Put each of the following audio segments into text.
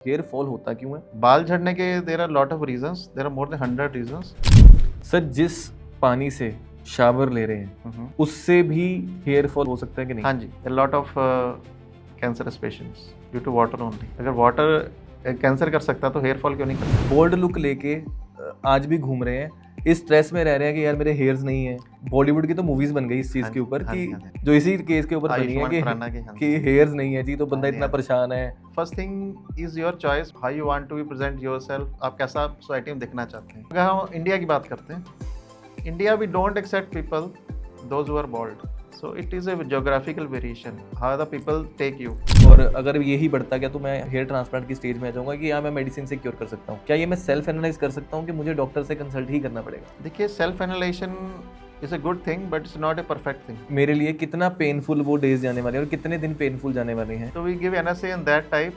Hair fall होता क्यों है? बाल झड़ने के there are lot of reasons, there are more than 100 reasons. Sir, जिस पानी से शावर ले रहे हैं उससे भी हेयर फॉल हो सकता है कि नहीं? हाँ जी, lot of cancers patients due to water only. अगर वाटर कैंसर कर सकता तो हेयर फॉल क्यों नहीं करता? बोल्ड लुक लेके आज भी घूम रहे हैं, इस स्ट्रेस में रह रहे हैं कि यार मेरे हेयर्स नहीं है। बॉलीवुड की तो मूवीज बन गई इस चीज के ऊपर कि जो इसी केस के ऊपर बनी है कि हेयर्स नहीं है जी, तो बंदा इतना परेशान है। First thing is your choice, how you want to be present yourself. आप कैसा सोसाइटी में दिखना चाहते हैं। अगर हम इंडिया की बात करते हैं, India we don't accept people those who are bold, so it is a geographical variation how the people take you. और अगर यही बढ़ता गया तो मैं हेयर ट्रांसप्लांट की स्टेज में आ जाऊंगा कि हाँ मैं मेडिसिन से क्योर कर सकता हूँ। क्या ये मैं सेल्फ एनालाइज कर सकता हूँ कि मुझे डॉक्टर से कंसल्ट ही करना पड़ेगा? देखिए, self analysation is a good thing but it's not a perfect thing. मेरे लिए कितना पेनफुल वो डेज जाने वाले हैं और कितने दिन पेनफुल जाने वाले हैं? तो we give NSA in that type,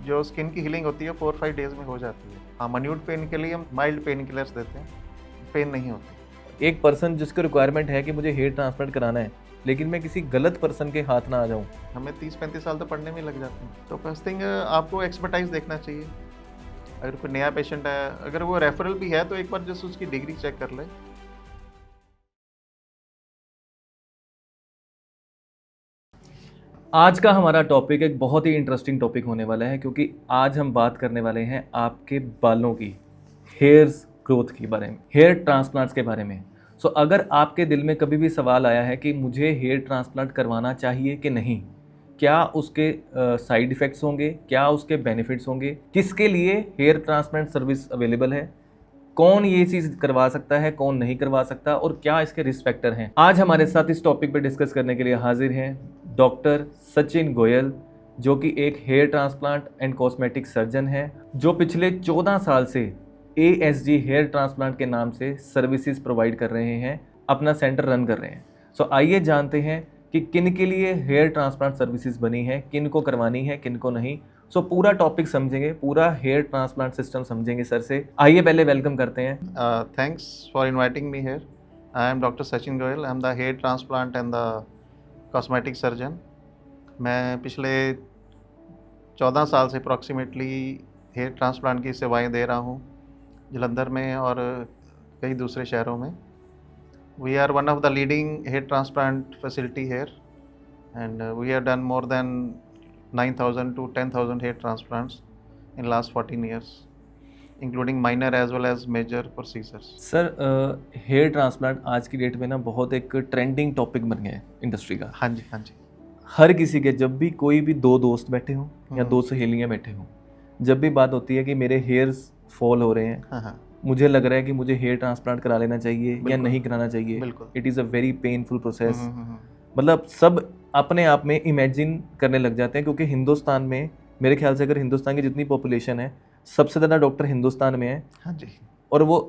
जो स्किन की हीलिंग होती है 4-5 डेज में हो जाती है। हाँ, माइन्यूट पेन के लिए हम माइल्ड पेन किलर्स देते हैं, पेन नहीं होती। एक पर्सन जिसको रिक्वायरमेंट है कि मुझे हेयर ट्रांसप्लांट कराना है, लेकिन मैं किसी गलत पर्सन के हाथ ना आ जाऊं। हमें 30-35 साल तो पढ़ने में लग जाते हैं। तो फर्स्ट थिंग आपको एक्सपर्टाइज देखना चाहिए। अगर कोई नया पेशेंट है, अगर वो रेफरल भी है तो एक बार जस्ट उसकी डिग्री चेक कर ले। आज का हमारा टॉपिक एक बहुत ही इंटरेस्टिंग टॉपिक होने वाला है, क्योंकि आज हम बात करने वाले हैं आपके बालों की, हेयर्स ग्रोथ के बारे में, हेयर ट्रांसप्लांट्स के बारे में। सो अगर आपके दिल में कभी भी सवाल आया है कि मुझे हेयर ट्रांसप्लांट करवाना चाहिए कि नहीं, क्या उसके साइड इफ़ेक्ट्स होंगे, क्या उसके बेनिफिट्स होंगे, किसके लिए हेयर ट्रांसप्लांट सर्विस अवेलेबल है, कौन ये चीज़ करवा सकता है, कौन नहीं करवा सकता, और क्या इसके रिस्क फैक्टर हैं, आज हमारे साथ इस टॉपिक पर डिस्कस करने के लिए हाजिर हैं डॉक्टर सचिन गोयल, जो कि एक hair transplant and cosmetic surgeon है, जो पिछले 14 साल से ASG हेयर ट्रांसप्लांट के नाम से सर्विसेज प्रोवाइड कर रहे हैं, अपना सेंटर रन कर रहे हैं। सो आइए जानते हैं कि किन के लिए हेयर ट्रांसप्लांट सर्विसेज बनी है, किन को करवानी है, किन को नहीं। सो पूरा टॉपिक समझेंगे, पूरा हेयर ट्रांसप्लांट सिस्टम समझेंगे सर से। आइए पहले वेलकम करते हैं। Thanks for inviting me here. I am doctor Sachin Goyal, I am the hair transplant and the cosmetic surgeon. मैं पिछले 14 साल से अप्रॉक्सीमेटली हेयर ट्रांसप्लांट की सेवाएं दे रहा हूं, जलंधर में और कई दूसरे शहरों में। We are one of the leading hair transplant facility here and we have done more than 9,000 to 10,000 hair transplants in last 14 years, including minor as well as major procedures. Sir, hair transplant आज की date में ना बहुत एक trending topic बन गया है industry का। हाँ जी, हाँ जी। हर किसी के, जब भी कोई भी दो दोस्त बैठे हों या दो सहेलियां बैठे हों, जब भी बात होती है कि मेरे हेयर्स फॉल हो रहे हैं, हाँ, मुझे लग रहा है कि मुझे हेयर ट्रांसप्लांट करा लेना चाहिए या नहीं कराना चाहिए, बिल्कुल। It is a very painful process. मतलब सब अपने आप में इमेजिन करने लग जाते हैं, क्योंकि हिंदुस्तान में मेरे ख्याल से अगर हिंदुस्तान की जितनी पॉपुलेशन है, सबसे ज़्यादा डॉक्टर हिंदुस्तान में है। हाँ जी। और वो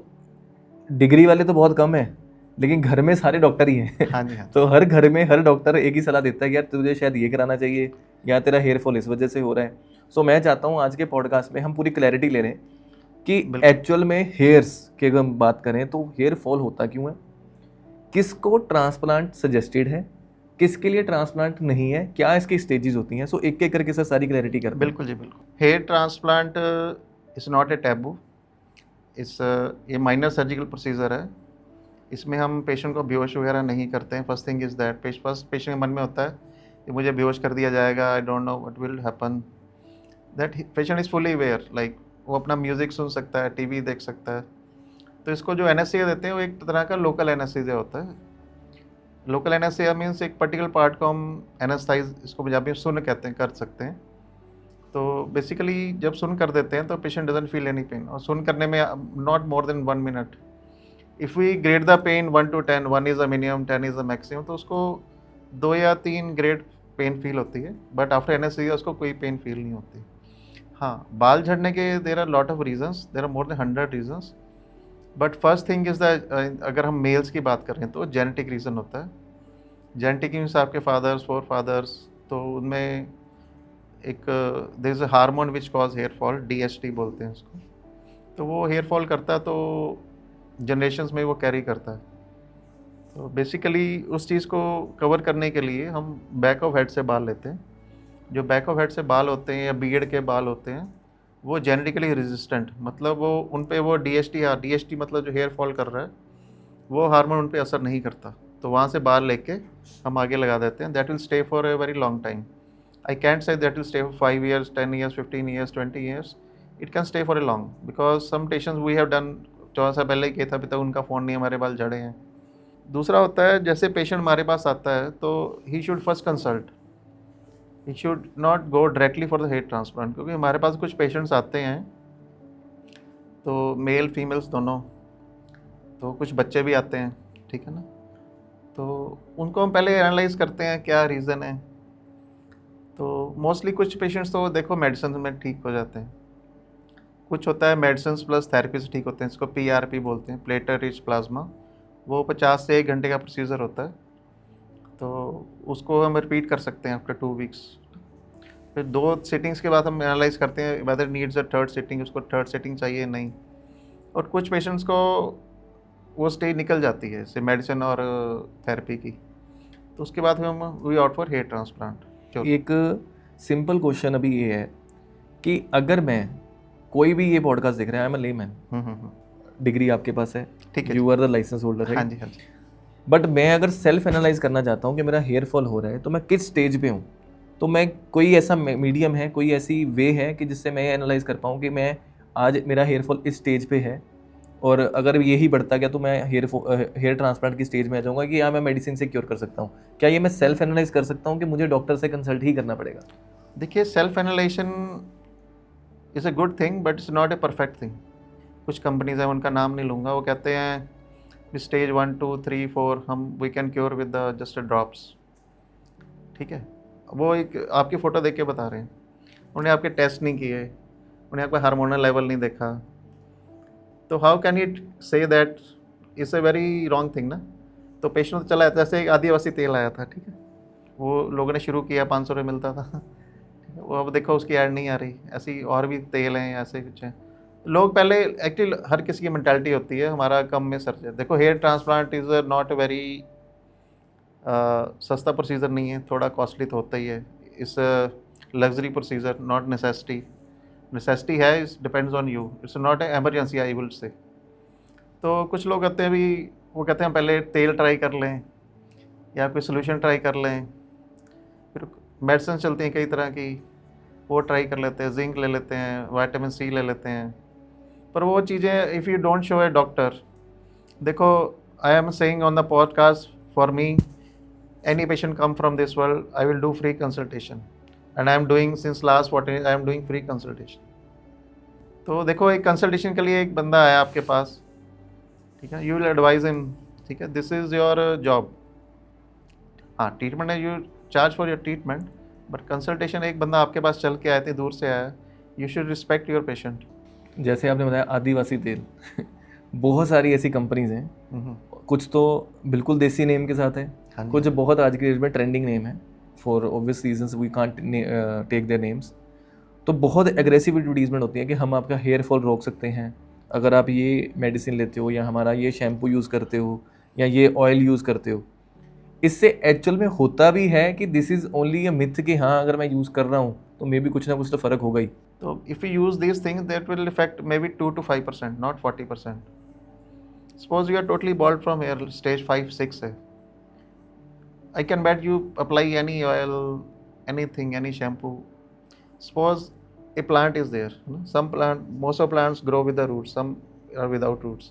डिग्री वाले तो बहुत कम है, लेकिन घर में सारे डॉक्टर ही हैं। हाँ जी, हाँ। तो हर घर में हर डॉक्टर एक ही सलाह देता है कि यार तुझे शायद ये कराना चाहिए या तेरा हेयर फॉल इस वजह से हो रहा है। सो मैं चाहता हूँ आज के पॉडकास्ट में हम पूरी क्लैरिटी ले रहे हैं कि एक्चुअल में हेयर्स की अगर हम बात करें तो हेयर फॉल होता क्यों है, किसको ट्रांसप्लांट सजेस्टेड है, किसके लिए ट्रांसप्लांट नहीं है, क्या इसकी स्टेजेस होती हैं। सो एक एक करके सर सारी क्लैरिटी करते हैं। बिल्कुल जी, बिल्कुल। Hair transplant is not a taboo, ये माइनर सर्जिकल प्रोसीजर है। इसमें हम पेशेंट को बेहोश वगैरह नहीं करते हैं। First thing is that first patient के मन में होता है कि मुझे बेहोश कर दिया जाएगा, आई don't know what will happen. That patient is fully aware, like वो अपना म्यूज़िक सुन सकता है, टीवी देख सकता है। तो इसको जो एनेस्थीसिया देते हैं वो एक तरह का लोकल एनेस्थीसिया होता है। लोकल एनेस्थीसिया मीन्स एक पर्टिकुलर पार्ट को हम एनेस्थाइज, इसको पंजाबी में सुन कहते हैं, कर सकते हैं। तो बेसिकली जब सुन कर देते हैं तो patient doesn't feel any pain, और सुन करने में not more than 1 minute. If we grade the pain 1 to 10, 1 is the minimum, 10 is the maximum, तो उसको 2 या 3 ग्रेड पेन फील होती है, बट आफ्टर एनेस्थीसिया उसको कोई पेन फील नहीं होती। हाँ, बाल झड़ने के there are lot of reasons, there are more than 100 reasons, but first thing is the, अगर हम मेल्स की बात करें तो जेनेटिक रीज़न होता है। जेनेटिक मीन्स आपके फादर्स, 4 फादर्स, तो उनमें एक there is a hormone which cause hair fall, DHT बोलते हैं उसको। तो वो हेयर फॉल करता है, तो जनरेशन्स में वो कैरी करता है। तो बेसिकली उस चीज़ को कवर करने के लिए हम बैक ऑफ हेड से बाल लेते हैं। जो बैक ऑफ हेड से बाल होते हैं या बियर्ड के बाल होते हैं, वो जेनेटिकली रेजिस्टेंट, मतलब वो उन पे वो DHT मतलब जो हेयर फॉल कर रहा है वो हार्मोन उन पे असर नहीं करता, तो वहाँ से बाल लेके हम आगे लगा देते हैं। That will stay for a very long time. I can't say that will stay for 5 years, 10 years, 15 years, 20 years। It can stay for a long because some patients we have done 14 साल पहले किया था, अभी तक उनका phone नहीं, हमारे बाल झड़े हैं। दूसरा होता है, जैसे पेशेंट हमारे पास आता है तो he should first consult, he should not go directly for the hair transplant, क्योंकि हमारे पास कुछ पेशेंट्स आते हैं तो मेल फीमेल्स दोनों, तो कुछ बच्चे भी आते हैं, ठीक है ना, तो उनको हम पहले एनालाइज करते हैं क्या रीज़न है। तो मोस्टली कुछ पेशेंट्स तो देखो मेडिसिन में ठीक हो जाते हैं, कुछ होता है मेडिसिन प्लस थेरेपी से ठीक होते हैं, इसको PRP बोलते हैं, प्लेटलेट रिच प्लाज्मा। वो 50 से 1 घंटे का प्रोसीजर होता है, तो उसको हम रिपीट कर सकते हैं आफ्टर 2 weeks। फिर 2 सिटिंग्स के बाद हम एनालाइज करते हैं whether needs a third sitting, उसको थर्ड सिटिंग चाहिए नहीं। और कुछ पेशेंट्स को वो स्टेज निकल जाती है जैसे मेडिसिन और थेरेपी की, तो उसके बाद हम we out for hair transplant. एक सिंपल क्वेश्चन अभी ये है कि अगर मैं कोई भी ये पॉडकास्ट देख रहा है, I am a layman, degree आपके पास है, ठीक है, you are the license holder, हाँ जी हाँ जी। बट मैं अगर सेल्फ एनालाइज करना चाहता हूँ कि मेरा हेयर फॉल हो रहा है तो मैं किस स्टेज पे हूँ, तो मैं कोई ऐसा मीडियम है, कोई ऐसी वे है कि जिससे मैं एनालाइज कर पाऊँ कि मैं आज मेरा हेयर फॉल इस स्टेज पे है, और अगर यही बढ़ता गया तो मैं हेयर ट्रांसप्लांट की स्टेज में आ जाऊँगा कि हाँ मैं मेडिसिन से क्योर कर सकता हूँ। क्या ये मैं सेल्फ एनालाइज कर सकता हूँ कि मुझे डॉक्टर से कंसल्ट ही करना पड़ेगा? देखिए, self analysation is a good thing but it's not a perfect thing. कुछ कंपनीज हैं, उनका नाम नहीं लूँगा, वो कहते हैं स्टेज 1 2 3 4 हम we can cure with the just drops, ठीक है। वो एक आपकी फ़ोटो देख के बता रहे हैं, उन्हें आपके टेस्ट नहीं किए, उन्हें आपका हार्मोनल लेवल नहीं देखा, तो how can it say that is a very wrong thing ना। तो पेशेंट तो चला जाता है, जैसे एक आदिवासी तेल आया था, ठीक है, वो लोगों ने शुरू किया, 500 रुपये मिलता था, ठीक है, वो अब देखो उसकी ऐड नहीं आ रही, ऐसी और भी तेल हैं, ऐसे कुछ हैं। लोग पहले एक्चुअली हर किसी की मेंटालिटी होती है हमारा कम में सर्च है। देखो, hair transplant is not a very सस्ता प्रोसीजर नहीं है, थोड़ा कॉस्टली तो होता ही है। Is luxury procedure, not necessity. Necessity है, is depends on you, it's not a emergency I will say. तो कुछ लोग कहते हैं भी, वो कहते हैं पहले तेल ट्राई कर लें या कोई सोल्यूशन ट्राई कर लें, फिर मेडिसिन चलती हैं कई तरह की, वो ट्राई कर लेते हैं, जिंक ले लेते हैं, विटामिन C ले लेते हैं, पर वो चीज़ें if you don't show a doctor, देखो I am saying on the podcast, for me any patient come from this world, I will do free consultation and I am doing since last 14 years, I am doing free consultation। तो देखो, एक consultation के लिए एक बंदा आया आपके पास, ठीक है, यू विल एडवाइज हिम, ठीक है, दिस इज़ योर जॉब। हाँ, ट्रीटमेंट है, you charge for your treatment, but consultation एक बंदा आपके पास चल के आया, इतनी दूर से आया, you should respect your patient. जैसे आपने बताया आदिवासी तेल बहुत सारी ऐसी कंपनीज हैं, कुछ तो बिल्कुल देसी नेम के साथ है, कुछ बहुत आज के डेट में ट्रेंडिंग नेम है, for obvious reasons we can't take their names. तो बहुत एग्रेसिव एडवर्टीजमेंट होती है कि हम आपका हेयर फॉल रोक सकते हैं अगर आप ये मेडिसिन लेते हो, या हमारा ये शैम्पू यूज़ करते हो, या ये ऑयल यूज़ करते हो। इससे एक्चुअल में होता भी है कि this is only a myth कि हाँ अगर मैं यूज़ कर रहा हूँ तो मे बी कुछ ना कुछ तो फ़र्क होगा ही। तो if you use this things that will effect maybe 2 to 5%, not 40%। Suppose you are totally bald from hair, stage 5 6 है, I can bet you apply any oil, anything, any shampoo. Suppose a plant is there. Most of plants grow with the roots. Some are without roots.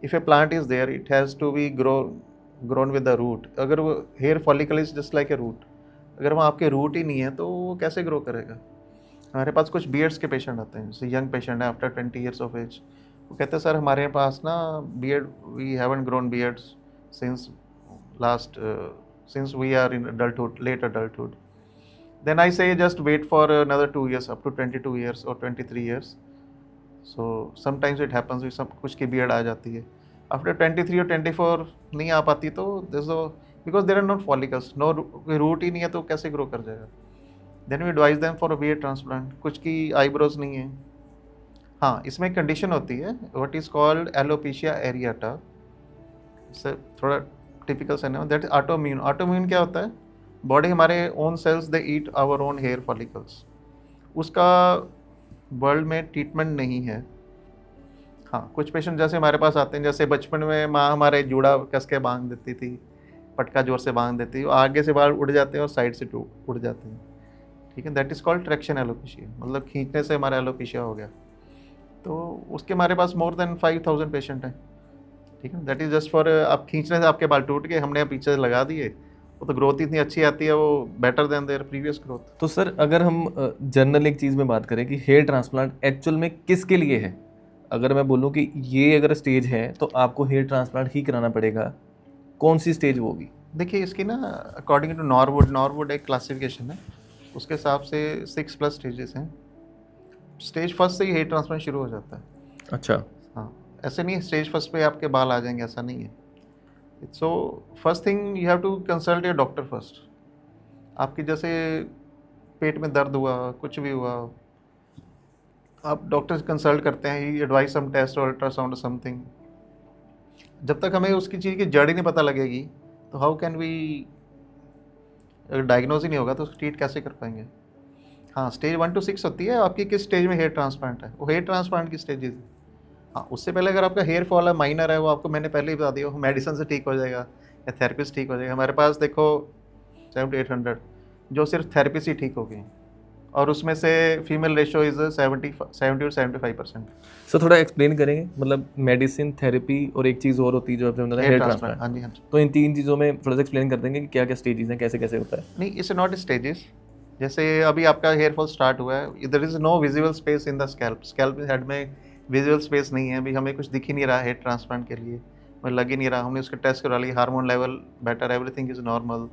If a plant is there, it has to be grown with the root. अगर वो hair follicle is just like a root. अगर वहाँ आपके root ही नहीं है तो वो कैसे grow करेगा? हमारे पास कुछ beards के patient आते हैं, जैसे young patient है after 20 years of age. वो कहते हैं सर हमारे पास ना beard, we haven't grown beards since last since we are in adulthood, late adulthood. Then I say just wait for another 2 years, up to 22 years or 23 years. So sometimes it happens कि सब कुछ की beard आ जाती है, after 23 or 24 नहीं आ पाती, तो because there are not follicles, no root ही नहीं है तो कैसे grow कर जाएगा। Then we advise them for a beard transplant। कुछ की eyebrows नहीं है, हाँ इसमें कंडीशन होती है, what is called alopecia areata, इससे थोड़ा टिपिकल सा नाम, दैट इज ऑटोम्यून। ऑटोम्यून क्या होता है? बॉडी हमारे own cells they eat our own hair follicles, उसका वर्ल्ड में ट्रीटमेंट नहीं है। हाँ, कुछ पेशेंट जैसे हमारे पास आते हैं, जैसे बचपन में माँ हमारे जूड़ा कस के बांध देती थी, पटका जोर से बांध देती थी, आगे से बाल उड़ जाते हैं और साइड से उड़ जाते हैं, ठीक है। That is called traction alopecia, मतलब खींचने से हमारा एलोपेशिया हो गया। तो उसके हमारे पास मोर देन 5000 पेशेंट हैं, ठीक है। दैट इज़ जस्ट फॉर, आप खींचने से आपके बाल टूट गए, हमने पीछे से लगा दिए, वो तो ग्रोथ इतनी अच्छी आती है, वो better than there previous growth. तो सर अगर हम जनरल एक चीज़ में बात करें कि हेयर ट्रांसप्लांट एक्चुअल में किसके लिए है, अगर मैं बोलूँ कि ये अगर स्टेज है तो आपको हेयर ट्रांसप्लांट ही कराना पड़ेगा, कौन सी स्टेज वो होगी? देखिए इसकी ना अकॉर्डिंग टू नॉरवुड एक क्लासिफिकेशन है, उसके हिसाब से 6+ स्टेजेस हैं। स्टेज फर्स्ट से ही हेयर ट्रांसप्लांट शुरू हो जाता है। अच्छा। हाँ, ऐसे नहीं स्टेज फर्स्ट पे आपके बाल आ जाएंगे, ऐसा नहीं है। So first thing you have to consult your doctor first. आपकी जैसे पेट में दर्द हुआ, कुछ भी हुआ, आप डॉक्टर से कंसल्ट करते हैं, ही एडवाइस सम टेस्ट और अल्ट्रासाउंड समथिंग। जब तक हमें उसकी चीज़ की जड़ ही नहीं पता लगेगी तो हाउ कैन वी, अगर डायग्नोज ही नहीं होगा तो उसको ट्रीट कैसे कर पाएंगे। हाँ, स्टेज 1 to 6 होती है, आपकी किस स्टेज में हेयर ट्रांसप्लांट है, वो हेयर ट्रांसप्लांट की स्टेजेस है। हाँ, उससे पहले अगर आपका हेयर फॉल है, माइनर है, वो आपको मैंने पहले ही बता दिया, वो मेडिसिन से ठीक हो जाएगा या थेरेपी से ठीक हो जाएगा। हमारे पास देखो 700 to 800 जो सिर्फ थेरेपी से ठीक हो गई, और उसमें से female ratio is 70 to 75%। Sir थोड़ा एक्सप्लेन करेंगे, मतलब मेडिसिन, थेरेपी और एक चीज़ और होती है जो आपने बताया हेयर ट्रांसप्लांट। हाँ जी, हाँ जी। तो इन तीन चीज़ों में थोड़ा सा एक्सप्लेन कर देंगे कि क्या क्या स्टेजेस हैं, कैसे कैसे होता है? नहीं, इट्स नॉट स्टेजेस। जैसे अभी आपका हेयर फॉल स्टार्ट हुआ है, there is no visible space in the scalp head में विजुअल स्पेस नहीं है, अभी हमें कुछ दिख ही नहीं रहा हेयर ट्रांसप्लांट के लिए, हमें लग ही नहीं रहा। हमने उसके टेस्ट करा ली, hormone level better, everything is normal,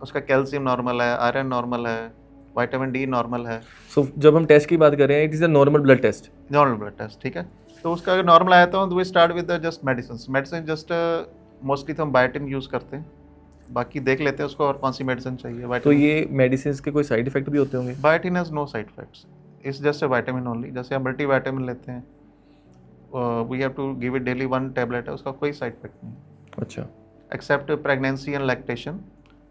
उसका कैल्शियम नॉर्मल है, आयरन नॉर्मल है, विटामिन डी नॉर्मल है। सो जब हम टेस्ट की बात कर रहे हैं, it is a normal blood test. Normal blood test, ठीक है। तो उसका अगर नॉर्मल आया तो we start with just medicine just mostly तो हम बायोटिन यूज़ करते हैं, बाकी देख लेते हैं उसको और कौन सी मेडिसिन चाहिए। तो ये मेडिसिन के कोई साइड इफेक्ट भी होते होंगे? Biotin has no side effects, it's just a vitamin only. जैसे हम मल्टी विटामिन लेते हैं, we have to give it daily 1 tablet है, उसका कोई साइड इफेक्ट नहीं। अच्छा। Except pregnancy and lactation,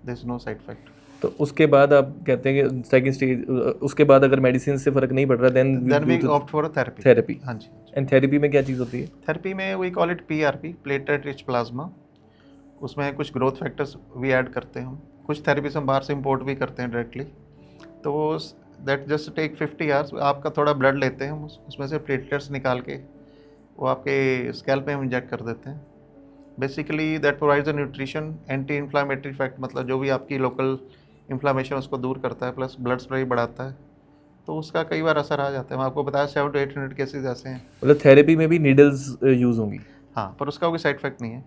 there is no side effect. तो उसके बाद आप कहते हैं कि सेकंड स्टेज, उसके बाद अगर मेडिसिन से फर्क नहीं पड़ रहा then we opt for therapy. Therapy. हाँ जी। एंड थेरेपी में क्या चीज़ होती है? थेरेपी में we call it PRP, platelet rich plasma. उसमें कुछ ग्रोथ फैक्टर्स भी ऐड करते हैं हम, कुछ थेरेपीज हम बाहर से इंपोर्ट भी करते हैं डायरेक्टली। तो दैट जस्ट टेक 50 आवर्स। आपका थोड़ा ब्लड लेते हैं हम, उसमें से प्लेटलेट्स निकाल के वो आपके स्कैल्प में हम इंजेक्ट कर देते हैं। Basically that provides a nutrition, anti inflammatory effect, मतलब जो भी आपकी लोकल इन्फ्लामेशन उसको दूर करता है, प्लस ब्लड सप्लाई बढ़ाता है। तो उसका कई बार असर आ जाता है। मैं आपको बताया 700 to 800 केसेज ऐसे हैं। मतलब थेरेपी में भी नीडल्स यूज़ होंगी? हाँ, पर उसका कोई साइड इफेक्ट नहीं है।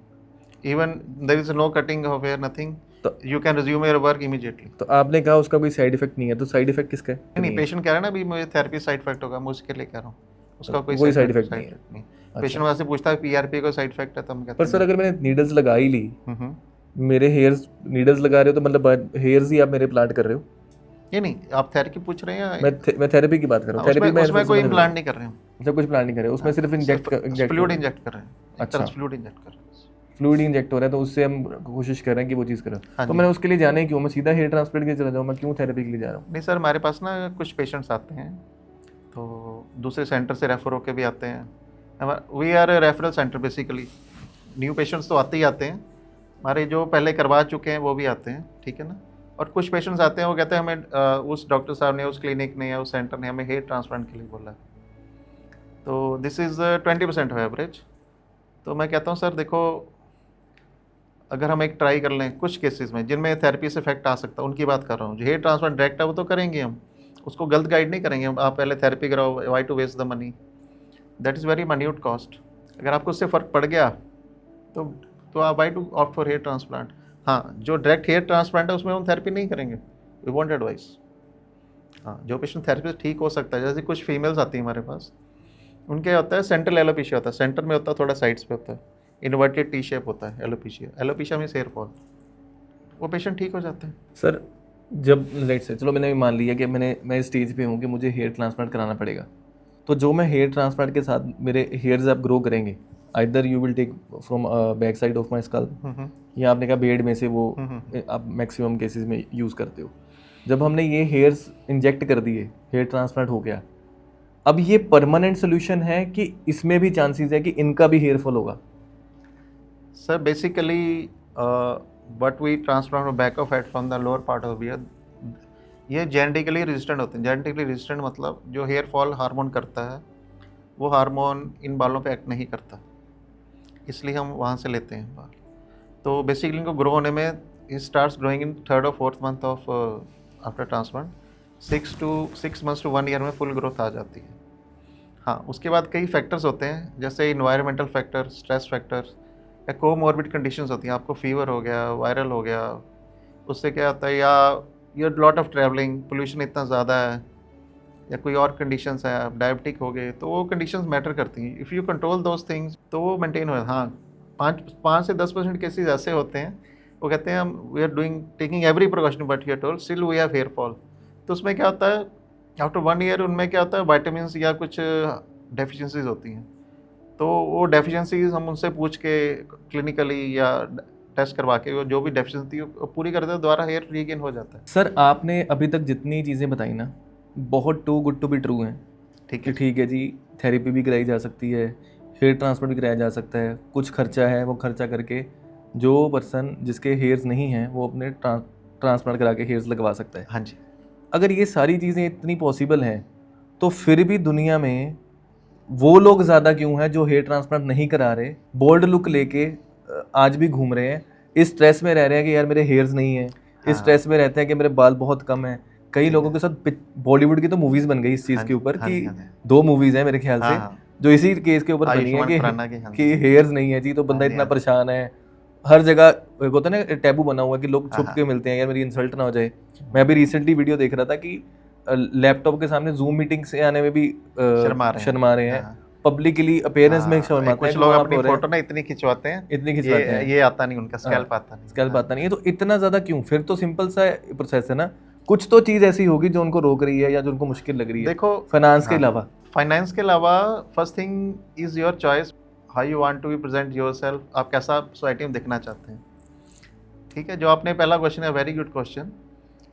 Even there is no cutting of hair, nothing, तो you can resume your work immediately. तो आपने कहा उसका कोई साइड इफेक्ट नहीं है, तो साइड इफेक्ट किसका है? नहीं, पेशेंट कह रहा है ना अभी मुझे थेरेपी साइड इफेक्ट होगा, मैं उसके लिए कह रहा हूँ, उसका कोई कोई side effect नहीं है। पेशेंट वैसे पूछता है PRP का साइड इफेक्ट है, तो हम कहते पर हैं सर अगर मैंने नीडल्स लगा ही ली, हम्म। मेरे हेयर्स, नीडल्स लगा रहे हो तो मतलब हेयर्स ही आप मेरे प्लांट कर रहे हो? ये नहीं, आप थेरेपी पूछ रहे हैं मैं थेरेपी की बात कर रहा हूँ। थेरेपी उसमें कोई इम्प्लांट नहीं कर रहे हैं, अच्छा, कुछ प्लांट नहीं कर रहे, उसमें सिर्फ फ्लूइड इंजेक्ट कर रहे हैं। अच्छा, फ्लूइड इंजेक्ट कर रहे हैं, फ्लूइड इंजेक्ट हो रहा है, तो उससे हम कोशिश कर रहे हैं कि वो चीज़ करें। हाँ तो जी। मैंने उसके लिए जाना ही क्यों? मैं सीधा हेयर ट्रांसप्लांट के लिए चला जाऊँ, मैं क्यों थेरेपी के लिए जा रहा हूँ? नहीं सर, हमारे पास ना कुछ पेशेंट्स आते हैं तो दूसरे सेंटर से रेफर होकर भी आते हैं। We are a referral centre basically. New patients तो आते ही आते हैं, हमारे जो पहले करवा चुके हैं वो भी आते हैं, ठीक है ना। और कुछ पेशेंट्स आते हैं, वो कहते हैं हमें उस डॉक्टर साहब ने, उस क्लिनिक ने या उस सेंटर ने हमें हेयर ट्रांसप्लांट के लिए बोला है। तो दिस इज़ 20% ऑफ एवरेज। तो मैं कहता हूँ सर देखो, अगर हम एक ट्राई कर लें कुछ केसेस में जिनमें थेरेपी से इफेक्ट आ सकता है, उनकी बात कर रहा हूँ। जो हेयर ट्रांसप्लांट डायरेक्ट है वो तो करेंगे हम, उसको गलत गाइड नहीं करेंगे हम, आप पहले थेरेपी कराओ, why to waste the money, that is very minute cost. अगर आपको उससे फ़र्क पड़ गया तो आप why to opt for hair transplant. हाँ, जो डायरेक्ट हेयर ट्रांसप्लांट है उसमें हम थेरेपी नहीं करेंगे, वी वांट एडवाइस। हाँ, जो पेशेंट थेरेपी से ठीक हो सकता है, जैसे कुछ फीमेल्स आती हैं हमारे पास, उनके होता है सेंट्रल एलोपेशिया, होता है सेंटर में, होता है थोड़ा साइड्स पे होता है, इन्वर्टेड टी शेप होता है alopecia. Alopecia means hair fall, वो पेशेंट ठीक हो जाते हैं। सर जब लेट से, चलो मैंने मान लिया कि मैं स्टेज पे हूँ कि मुझे हेयर ट्रांसप्लांट कराना पड़ेगा, तो जो मैं हेयर ट्रांसप्लांट के साथ मेरे हेयर्स आप ग्रो करेंगे, either you will take from back side of my scalp, या आपने कहा बेड में से वो आप मैक्सिमम केसेस में यूज़ करते हो। जब हमने ये हेयर्स इंजेक्ट कर दिए, हेयर ट्रांसप्लांट हो गया, अब ये परमानेंट सोल्यूशन है कि इसमें भी चांसेस है कि इनका भी हेयर फॉल होगा? Sir basically what we transplant back of head from the lower part of beard, ये जेनेटिकली रेजिस्टेंट होते हैं। जेनेटिकली रेजिस्टेंट मतलब जो हेयर फॉल हार्मोन करता है वो हार्मोन इन बालों पे एक्ट नहीं करता, इसलिए हम वहाँ से लेते हैं बाल। तो बेसिकली इनको ग्रो होने में it starts growing in 3rd or 4th month of after transplant, 6 months to 1 year में फुल ग्रोथ आ जाती है। हाँ, उसके बाद कई फैक्टर्स होते हैं जैसे इन्वायरमेंटल फैक्टर, स्ट्रेस फैक्टर या कोमॉर्बिड कंडीशंस होती हैं। आपको फीवर हो गया, वायरल हो गया, उससे क्या होता है, या your lot of travelling, pollution इतना ज़्यादा है, या कोई और कंडीशंस है, आप डायबिटिक हो गए, तो वो कंडीशंस मैटर करती हैं। If you control those things तो वो मेंटेन हो। हाँ, 5 से 10% केसेस ऐसे होते हैं, वो कहते हैं हम we are doing taking every precaution but you are told still we have hair fall. तो उसमें क्या होता है, आफ्टर 1 ईयर उनमें क्या होता है, वाइटामिन या कुछ डेफिशिएंसीज होती हैं। तो वो डेफिशिएंसीज हम उनसे पूछ के क्लिनिकली या टेस्ट करवा के वो जो भी डेफिशिएंसी वो पूरी करते हैं, दोबारा हेयर रीगेन हो जाता है। सर आपने अभी तक जितनी चीज़ें बताई ना, बहुत too good to be true हैं। ठीक है, ठीक है जी, थेरेपी भी कराई जा सकती है, हेयर ट्रांसप्लांट भी कराया जा सकता है, कुछ खर्चा है वो खर्चा करके जो पर्सन जिसके हेयर्स नहीं हैं वो अपने ट्रांसप्लांट करा के हेयर्स लगवा सकता है। हाँ जी। अगर ये सारी चीज़ें इतनी पॉसिबल हैं तो फिर भी दुनिया में वो लोग ज़्यादा क्यों हैं जो हेयर ट्रांसप्लांट नहीं करा रहे, बोल्ड लुक लेके आज भी घूम रहे हैं, इस स्ट्रेस में रह रहे हैं कि यार मेरे हेयर्स नहीं है, इस स्ट्रेस में रहते हैं कि मेरे बाल बहुत कम है। कई लोगों के साथ बॉलीवुड की तो मूवीज़ बन गई इस चीज़ के ऊपर कि 2 मूवीज़ हैं मेरे ख्याल से जो इसी केस के ऊपर बनी है कि हेयर्स नहीं है जी, तो बंदा इतना परेशान है। हर जगह होता है ना, टैबू बना हुआ है कि लोग छुप के मिलते हैं, यार मेरी इंसल्ट ना हो जाए। मैं अभी रिसेंटली वीडियो देख रहा था कि लैपटॉप के सामने जूम मीटिंग से आने में भी शर्मा रहे हैं, पब्लिकली अपीयरेंस में शर्माते हैं। कुछ लोग अपनी फोटो ना इतनी खिंचवाते हैं, ये आता नहीं उनका, स्कैल्प आता नहीं है। तो इतना ज़्यादा क्यों? फिर तो सिंपल सा प्रोसेस है ना, कुछ तो चीज़ ऐसी होगी जो उनको रोक रही है या जो उनको मुश्किल लग रही है। देखो फाइनेंस के अलावा first thing is your choice, how you want to be present yourself, आप कैसा सोसाइटी में दिखना चाहते हैं। ठीक है, जो आपने पहला क्वेश्चन है, वेरी गुड क्वेश्चन।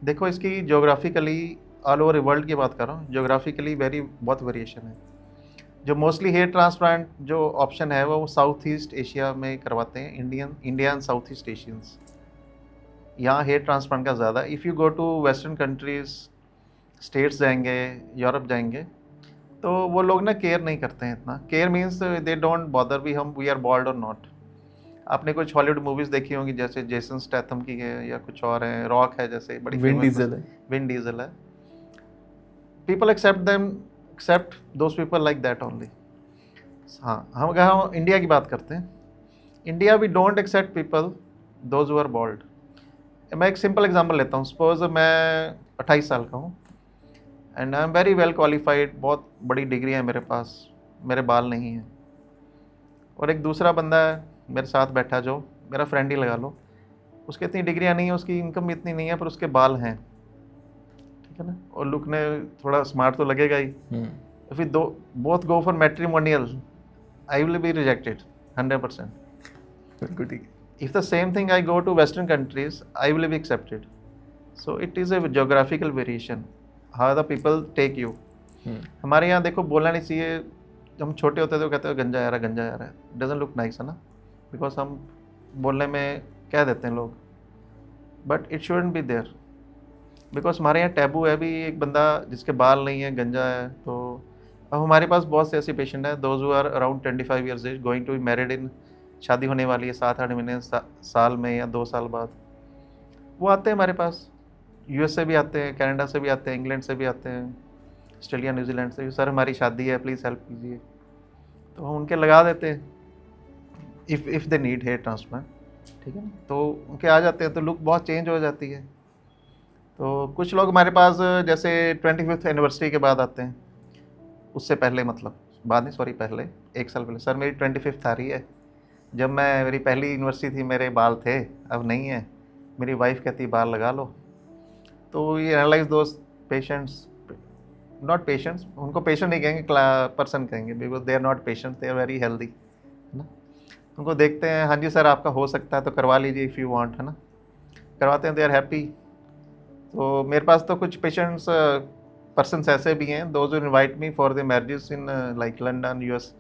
देखो इसकी ज्योग्राफिकली ऑल ओवर वर्ल्ड की बात कर रहा हूँ, ज्योग्राफिकली बहुत वेरिएशन है। जो मोस्टली हेयर ट्रांसप्लांट जो ऑप्शन है वो साउथ ईस्ट एशिया में करवाते हैं, India and south east Asians, यहाँ हेयर ट्रांसप्लांट का ज़्यादा। If you go to western countries, states जाएंगे, यूरोप जाएंगे, तो वो लोग ना केयर नहीं करते हैं इतना। Care means they don't bother we are bald और नॉट। आपने कुछ हॉलीवुड मूवीज़ देखी होंगी जैसे जेसन स्टैथम की है या कुछ और है, रॉक है जैसे, बड़ी विन डीजल है। People except those people like that only. हाँ, हम अगर हम इंडिया की बात करते हैं, India we don't accept people those who are bald. मैं एक सिंपल एग्जांपल लेता हूँ। सपोज मैं 28 साल का हूँ and I am very well qualified, बहुत बड़ी डिग्री है मेरे पास, मेरे बाल नहीं हैं। और एक दूसरा बंदा है मेरे साथ बैठा, जो मेरा फ्रेंड ही लगा लो, उसकी इतनी डिग्रियाँ नहीं है, उसकी इनकम भी इतनी नहीं है, पर उसके बाल हैं, ठीक है ना, और लुक ने थोड़ा स्मार्ट तो लगेगा ही। फिर both go for matrimonial, I will be rejected 100%। बिल्कुल ठीक है। If the same thing I go to Western countries, I will be accepted. So it is a geographical variation, how the people take you. हमारे यहाँ देखो बोलना नहीं चाहिए, जब हम छोटे होते थे तो कहते हैं गंजा आ रहा है, गंजा आ रहा है, डजंट लुक नाइस, है ना, बिकॉज हम बोलने में कह देते हैं लोग, but it shouldn't be there, because हमारे यहाँ टैबू है। भी एक बंदा जिसके बाल नहीं है, गंजा है, तो अब हमारे पास बहुत से ऐसे पेशेंट हैं, those who are around 25 years age, going to be married in, शादी होने वाली है 7-8 महीने, साल में या 2 साल बाद, वो आते हैं हमारे पास। यूएस से भी आते हैं, कनाडा से भी आते हैं, इंग्लैंड से भी आते हैं, ऑस्ट्रेलिया, न्यूजीलैंड से भी, सर हमारी शादी है, प्लीज़ हेल्प कीजिए, तो हम उनके लगा देते हैं if they need hair transplant, ठीक है ना, तो उनके आ जाते हैं, तो लुक बहुत चेंज हो जाती है। तो कुछ लोग हमारे पास जैसे 25th एनिवर्सरी के बाद आते हैं, उससे पहले, मतलब बाद नहीं, सॉरी, पहले 1 साल पहले, सर मेरी 25th आ रही है, जब मेरी पहली यूनिवर्सिटी थी मेरे बाल थे, अब नहीं है, मेरी वाइफ कहती बाल लगा लो। तो ये एनालाइज दोस्त पेशेंट्स, नॉट पेशेंट्स, उनको पेशेंट नहीं कहेंगे, पर्सन कहेंगे, because they are not patient, they are very healthy, है ना। उनको देखते हैं, हाँ जी सर आपका हो सकता है तो करवा लीजिए इफ़ यू वांट, है ना, करवाते हैं, दे आर हैप्पी। तो मेरे पास तो कुछ पेशेंट्स पर्सन्स ऐसे भी हैं, those invite me for the marriages in like London, US.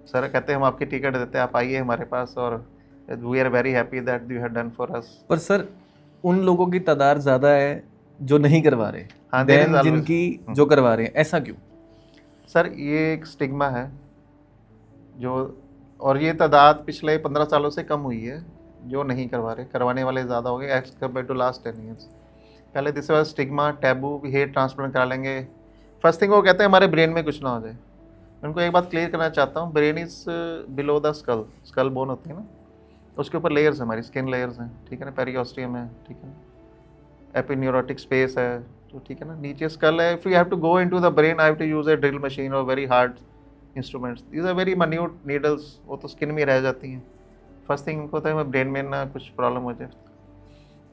Sir कहते हैं हम आपकी टिकट देते हैं, आप आइए हमारे पास, और we are very happy that you have done for us. पर सर उन लोगों की तादाद ज़्यादा है जो नहीं करवा रहे, हाँ, there is देन always- जिनकी जो करवा रहे हैं, ऐसा क्यों? सर ये एक स्टिग्मा है जो, और ये तादाद पिछले 15 सालों से कम हुई है जो नहीं करवा रहे, करवाने वाले ज़्यादा हो गए as compare to last 10 years. पहले this was stigma, taboo, hair transplant करा लेंगे। फर्स्ट थिंग वो कहते हैं हमारे ब्रेन में कुछ ना हो जाए। मैं उनको एक बात क्लियर करना चाहता हूँ, brain is below the skull, skull bone होती है ना, उसके ऊपर लेयर्स, हमारी स्किन लेयर्स हैं, ठीक है ना, पेरियोस्टियम है, ठीक है ना, एपिन्यूरोटिक स्पेस है, तो ठीक है ना, नीचे स्कल है। If you have to go into the brain, I have to use a drill machine और very hard instruments, these are very minute needles, वो तो स्किन में रह जाती हैं। फर्स्ट थिंग उनको होता है ब्रेन में ना कुछ प्रॉब्लम हो जाए।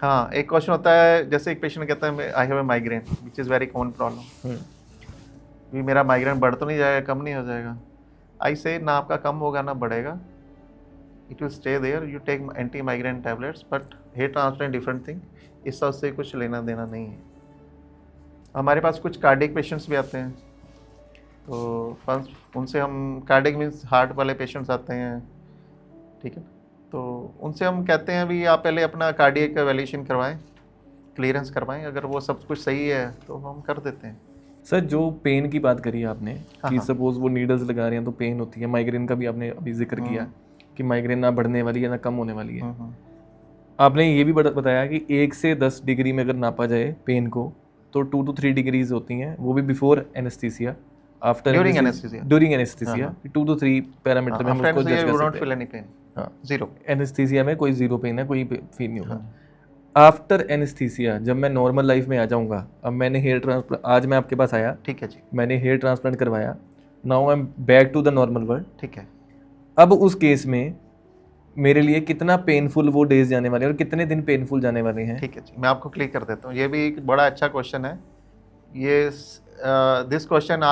हाँ, एक क्वेश्चन होता है, जैसे एक पेशेंट कहता है I have a migraine which is very common problem, भी मेरा माइग्रेन बढ़ तो नहीं जाएगा, कम नहीं हो जाएगा? आई से ना आपका कम होगा ना बढ़ेगा, it will stay there, you take anti migraine tablets, but hair transplant different thing, इस सब से कुछ लेना देना नहीं है। हमारे पास कुछ कार्डियक पेशेंट्स भी आते हैं, तो फर्स्ट उनसे हम, कार्डियक मीन्स हार्ट वाले पेशेंट्स आते हैं, ठीक है, तो उनसे हम कहते हैं भी आप पहले अपना कार्डियक एवेल्यूशन करवाएं, क्लियरेंस करवाएं, अगर वो सब कुछ सही है तो हम कर देते हैं। सर जो पेन की बात करी आपने कि हाँ। सपोज वो नीडल्स लगा रहे हैं तो पेन होती है, माइग्रेन का भी आपने अभी जिक्र किया कि माइग्रेन ना बढ़ने वाली है ना कम होने वाली है। आपने ये भी बताया कि 1 से 10 डिग्री में अगर नापा जाए पेन को तो 2 to 3 डिग्रीज होती हैं, वो भी before anaesthesia, after During anesthesia. During anaesthesia 2 to 3 parameter में हम उसको जज कर सकते हैं। एनी पेन, हाँ, जीरो। एनेस्थीसिया में कोई जीरो पेन है, कोई फील नहीं होगा। आफ्टर एनेस्थीसिया जब मैं नॉर्मल लाइफ में आ जाऊंगा, अब मैंने हेयर ट्रांसप्लांट, आज मैं आपके पास आया, ठीक है जी, मैंने हेयर ट्रांसप्लांट करवाया, now I am back to the normal world. ठीक है। अब उस केस में मेरे लिए कितना पेनफुल वो डेज जाने वाले हैं और कितने दिन पेनफुल जाने वाले हैं? ठीक है जी, मैं आपको क्लियर कर देता हूँ। ये भी एक बड़ा अच्छा क्वेश्चन है। ये this question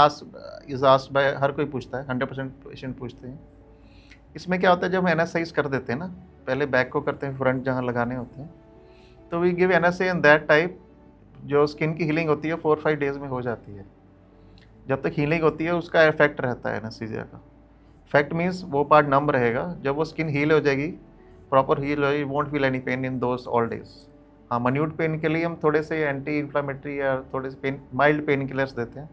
is asked by, हर कोई पूछता है, 100% पेशेंट पूछते हैं। इसमें क्या होता है, जब हम एनास्थेसिस कर देते हैं ना, पहले बैक को करते हैं, फ्रंट जहाँ लगाने होते हैं, तो we give anaesthesia in that type, जो स्किन की हीलिंग होती है 4-5 डेज में हो जाती है। जब तक हीलिंग होती है उसका इफेक्ट रहता है एनास्थेसिया का। इफेक्ट मीन्स वो पार्ट नम रहेगा, जब वो स्किन हील हो जाएगी, प्रॉपर हील हो जाएगी, won't feel any pain in those all days. हाँ, माइन्यूट पेन के लिए हम थोड़े से एंटी इन्फ्लामेटरी या थोड़े से पेन, माइल्ड पेन किलर्स देते हैं,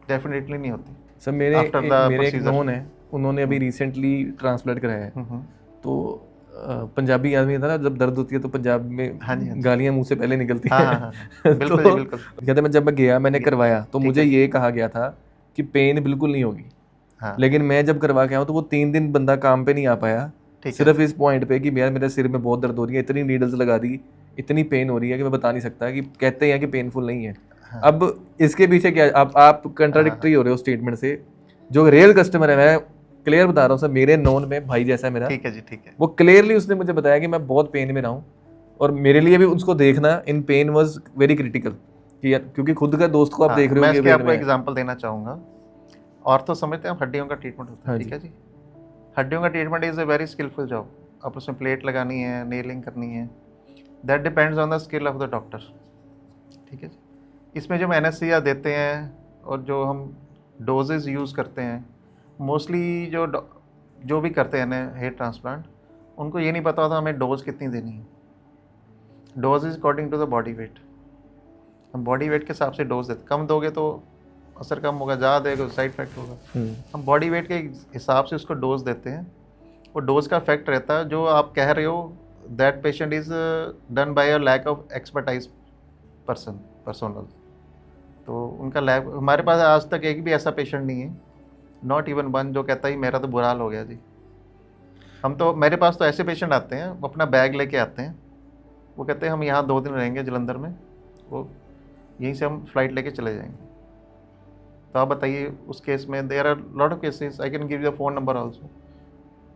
डेफिनेटली नहीं होती। सर मेरे After the मेरे एक procedure. नोन है, उन्होंने अभी रिसेंटली ट्रांसप्लांट कराया है, तो पंजाबी आदमी था ना, जब दर्द होती है तो पंजाब में हाँ जी, हाँ जी। गालियां मुंह से पहले निकलती हाँ, हैं। हाँ, हाँ, बिल्कुल जी, बिल्कुल। कहते मैं जब मैं गया, मैंने करवाया तो ठीक मुझे है। ये कहा गया था कि पेन बिल्कुल नहीं होगी, हाँ, लेकिन मैं जब करवा के आऊँ तो वो 3 दिन बंदा काम पे नहीं आ पाया, ठीक है। सिर्फ इस पॉइंट पे कि यार मेरे सिर में बहुत दर्द हो रही है, इतनी नीडल्स लगा दी, इतनी पेन हो रही है कि मैं बता नहीं सकता, कि कहते हैं कि पेनफुल नहीं है। हाँ। अब इसके पीछे क्या, आप कंट्राडिक्टरी हो रहे हो स्टेटमेंट से। जो रियल कस्टमर है, मैं क्लियर बता रहा हूँ सर, मेरे नोन में भाई जैसा है मेरा, ठीक है जी, ठीक है। वो क्लियरली उसने मुझे बताया कि मैं बहुत पेन में रहा हूँ, और मेरे लिए भी उसको देखना इन पेन वाज वेरी क्रिटिकल, कि यार क्योंकि खुद का दोस्त को आप हाँ, देख रहे मैं हो कि इसके पेन आपको में है। एग्जांपल देना चाहूँगा। ऑर्थो समझते हैं, हड्डियों का ट्रीटमेंट होता हाँ है, ठीक है जी। हड्डियों का treatment is a very skilful job. आप उसमें प्लेट लगानी है, नेलिंग करनी है, that depends on the skill of the doctor, ठीक है जी। इसमें जो हम एनेस्थीसिया देते हैं और जो हम डोजेज यूज़ करते हैं, मोस्टली जो भी करते हैं ना हेयर ट्रांसप्लांट, उनको ये नहीं पता होता हमें डोज कितनी देनी है। Dose is according to the body weight, हम बॉडी वेट के हिसाब से डोज देते, कम दोगे तो असर कम होगा, ज़्यादा देगा तो साइड इफेक्ट होगा। हम बॉडी वेट के हिसाब से उसको डोज देते हैं, वो डोज का इफेक्ट रहता है। जो आप कह रहे हो, that patient is done by a lack of expertise personal, तो उनका लैक, हमारे पास आज तक एक भी ऐसा पेशेंट नहीं है, नॉट इवन वन, जो कहता है मेरा तो बुरा हाल हो गया जी। हम तो, मेरे पास तो ऐसे पेशेंट आते हैं, वो अपना बैग लेके आते हैं, वो कहते हैं हम यहाँ 2 दिन रहेंगे जलंधर में, वो यहीं से हम फ्लाइट लेके चले जाएंगे। तो आप बताइए उस केस में, there are lot of cases, I can give you the phone number also,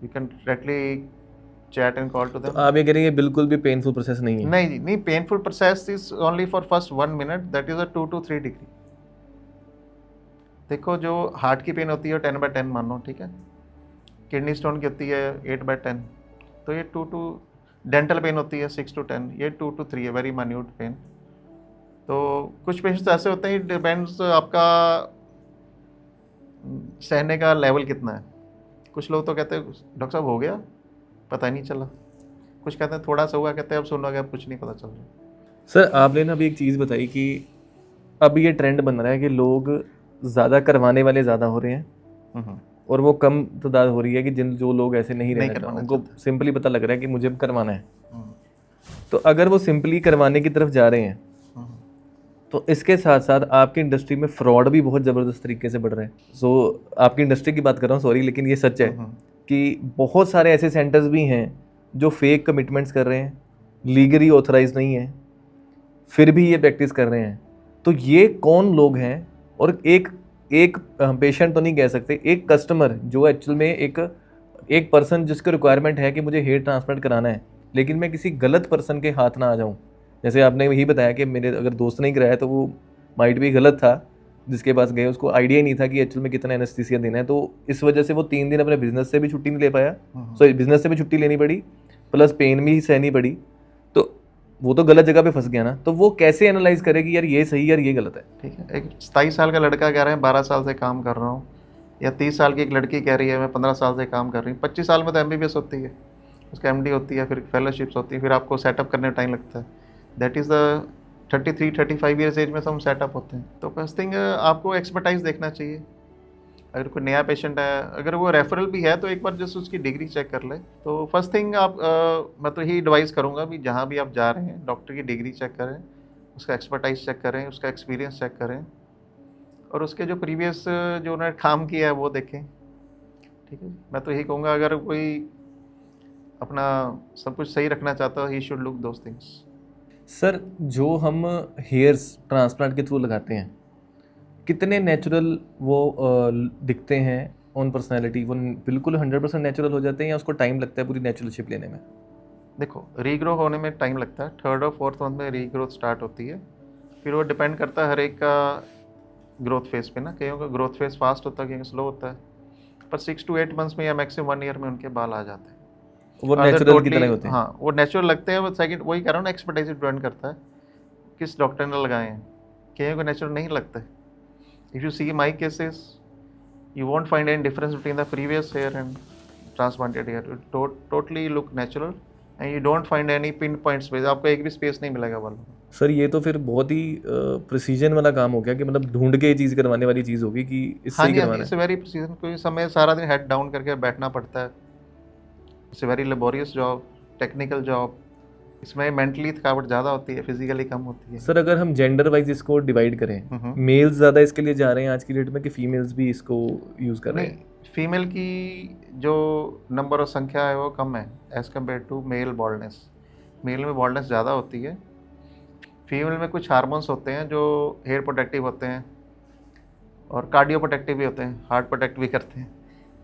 you can directly chat and call to them. तो आप ये कह रहे हैं बिल्कुल भी पेनफुल प्रोसेस नहीं है? नहीं जी, नहीं, painful process is only for first 1 minute, that is a 2 to 3 degree. देखो, जो हार्ट की पेन होती है 10/10 मान लो, ठीक है, किडनी स्टोन की होती है 8/10, तो ये 2 to, डेंटल पेन होती है 6 to 10, ये 2 to 3 है, वेरी माइन्यूट पेन। तो कुछ पेशेंट्स ऐसे होते हैं, डिपेंड्स आपका सहने का लेवल कितना है। कुछ लोग तो कहते हैं डॉक्टर साहब हो गया, पता ही नहीं चला। कुछ कहते हैं थोड़ा सा हुआ, कहते हैं अब सुनोगे, अब कुछ नहीं पता चल रहा। सर आपने ना अभी एक चीज़ बताई कि अब ये ट्रेंड बन रहा है कि लोग ज़्यादा करवाने वाले ज़्यादा हो रहे हैं और वो कम तादाद हो रही है कि जो लोग ऐसे नहीं रहना चाहते, करवाना उनको सिंपली पता लग रहा है कि मुझे अब करवाना है। हम्म, तो अगर वो सिंपली करवाने की तरफ जा रहे हैं तो इसके साथ साथ आपकी इंडस्ट्री में फ्रॉड भी बहुत ज़बरदस्त तरीके से बढ़ रहा है। सो आपकी इंडस्ट्री की बात कर रहा हूँ, सॉरी, लेकिन ये सच है कि बहुत सारे ऐसे सेंटर्स भी हैं जो फेक कमिटमेंट्स कर रहे हैं, लीगली ऑथराइज नहीं है, फिर भी ये प्रैक्टिस कर रहे हैं। तो ये कौन लोग हैं? और एक पेशेंट तो नहीं कह सकते, एक कस्टमर जो एक्चुअल में एक पर्सन जिसका रिक्वायरमेंट है कि मुझे हेयर ट्रांसप्लांट कराना है, लेकिन मैं किसी गलत पर्सन के हाथ ना आ जाऊं। जैसे आपने यही बताया कि मेरे अगर दोस्त ने कराया तो वो माइट भी गलत था, जिसके पास गए उसको आइडिया ही नहीं था कि एक्चुअल में कितना एनेस्थीसिया देना है। तो इस वजह से वो 3 दिन अपने बिजनेस से भी छुट्टी नहीं ले पाया, सॉरी बिजनेस से भी छुट्टी लेनी पड़ी, प्लस पेन भी सहनी पड़ी। तो वो तो गलत जगह पे फंस गया ना। तो वो कैसे एनालाइज करे कि यार ये सही यार ये गलत है? ठीक है, एक 27 साल का लड़का कह रहा है 12 साल से काम कर रहा हूँ, या 30 साल की एक लड़की कह रही है मैं 15 साल से काम कर रही हूँ। 25 साल में तो MBBS होती है, उसका MD होती है, फिर फेलोशिप्स होती है, फिर आपको सेटअप करने में टाइम लगता है। That is the 33-35 years age में सब सेटअप होते हैं। तो फर्स्ट थिंग आपको एक्सपर्टाइज देखना चाहिए। अगर कोई नया पेशेंट है, अगर वो रेफरल भी है, तो एक बार जस्ट उसकी डिग्री चेक कर ले। तो फर्स्ट थिंग आप मैं तो यही एडवाइस करूँगा भी जहाँ भी आप जा रहे हैं डॉक्टर की डिग्री चेक करें, उसका एक्सपर्टाइज चेक करें, उसका एक्सपीरियंस चेक करें, और उसके जो प्रीवियस जो उन्होंने काम किया है वो देखें। ठीक है, मैं तो यही कहूँगा अगर कोई अपना सब कुछ सही रखना चाहता है, he should look those things. Sir जो हम हेयर्स ट्रांसप्लांट के थ्रू लगाते हैं, कितने नेचुरल वो दिखते हैं ऑन पर्सनैलिटी? वो बिल्कुल 100% नेचुरल हो जाते हैं या उसको टाइम लगता है पूरी नेचुरलशिप लेने में? देखो, रीग्रो होने में टाइम लगता है, 3rd और 4th मंथ में रीग्रोथ स्टार्ट होती है। फिर वो डिपेंड करता है हर एक का ग्रोथ फेज पे ना, कईयों का ग्रोथ फेज फास्ट होता है, कईयों का स्लो होता है, पर 6 to 8 मंथ्स में या मैक्सिमम 1 ईयर में उनके बाल आ जाते हैं। वो नेचुरल की तरह होते हैं? हाँ, वो नेचुरल लगते हैं। वो सेकंड वही कह रहा हूँ ना, एक्सपर्टाइज डिपेंड करता है किस डॉक्टर ने लगाए हैं। कईयों को नेचुरल नहीं लगता है। If you see my cases, you won't find any difference between the previous hair and transplanted hair. It totally look natural and you don't find any pinpoint space. आपको एक भी स्पेस नहीं मिलेगा बालों में। सर ये तो फिर बहुत ही प्रिसीजन वाला काम हो गया कि मतलब ढूंढ के ये चीज़ करवाने वाली चीज़ होगी कि इससे हाँ ही जी, करवाना इट्स है। Very precision. कोई समय सारा दिन हेड डाउन करके बैठना पड़ता है। It's very laborious job, technical job. इसमें मेंटली थकावट ज़्यादा होती है, फिजिकली कम होती है। सर अगर हम जेंडर वाइज इसको डिवाइड करें, मेल्स ज़्यादा इसके लिए जा रहे हैं आज की डेट में कि फीमेल्स भी इसको यूज़ कर रहे हैं? नहीं, फीमेल की जो नंबर और संख्या है वो कम है as compare to male baldness. Male में बॉल्डनेस ज़्यादा होती है। फीमेल में कुछ हार्मोन्स होते हैं जो हेयर प्रोटेक्टिव होते हैं और कार्डियो प्रोटेक्टिव भी होते हैं, हार्ट प्रोटेक्ट भी करते हैं।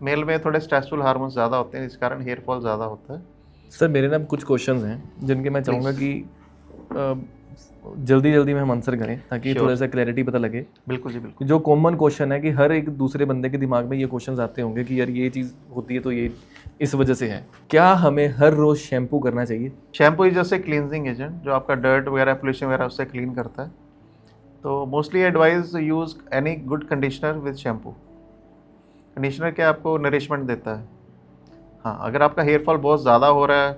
मेल में थोड़े स्ट्रेसफुल हार्मोन्स ज़्यादा होते हैं, इस कारण हेयर फॉल ज़्यादा होता है। सर मेरे ना कुछ क्वेश्चंस हैं जिनके मैं चाहूँगा कि जल्दी जल्दी में हम आंसर करें ताकि Sure. थोड़ा सा क्लैरिटी पता लगे। बिल्कुल जी, बिल्कुल। जो कॉमन क्वेश्चन है कि हर एक दूसरे बंदे के दिमाग में ये क्वेश्चंस आते होंगे कि यार ये चीज़ होती है तो ये इस वजह से है। क्या हमें हर रोज़ शैम्पू करना चाहिए? शैम्पू इज जैसे क्लींजिंग एजेंट जो आपका डर्ट वगैरह, पोल्यूशन वगैरह उससे क्लीन करता है। तो mostly advise use any good conditioner with shampoo. Conditioner क्या आपको नरिशमेंट देता है। हाँ, अगर आपका हेयर फॉल बहुत ज़्यादा हो रहा है,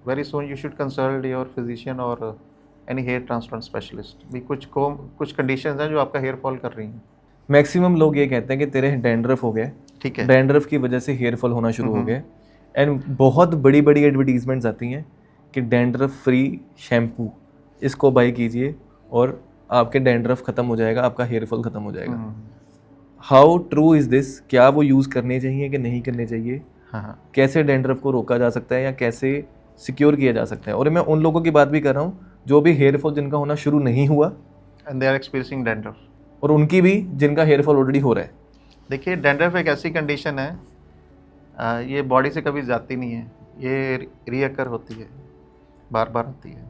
very soon you should consult your physician और एनी हेयर ट्रांसप्लांट स्पेशलिस्ट। भी कुछ कंडीशंस हैं जो आपका हेयर फॉल कर रही हैं। मैक्सिमम लोग ये कहते हैं कि तेरे डैंड्रफ हो गए, ठीक है, डैंड्रफ की वजह से हेयर फॉल होना शुरू हो गए, एंड बहुत बड़ी बड़ी एडवर्टीजमेंट्स आती हैं कि डैंड्रफ फ्री शैम्पू इसको बाई कीजिए और आपके डैंड्रफ ख़त्म हो जाएगा, आपका हेयर फॉल ख़त्म हो जाएगा। How true is this? क्या वो यूज़ करने चाहिए कि नहीं करने चाहिए? हाँ, कैसे डैंड्रफ को रोका जा सकता है या कैसे सिक्योर किया जा सकता है? और मैं उन लोगों की बात भी कर रहा हूँ जो भी हेयर फॉल जिनका होना शुरू नहीं हुआ and they are experiencing dandruff, और उनकी भी जिनका हेयर फॉल ऑलरेडी हो रहा है। देखिए, डैंड्रफ एक ऐसी कंडीशन है, ये बॉडी से कभी जाती नहीं है, ये रीअकर होती है, बार बार होती है।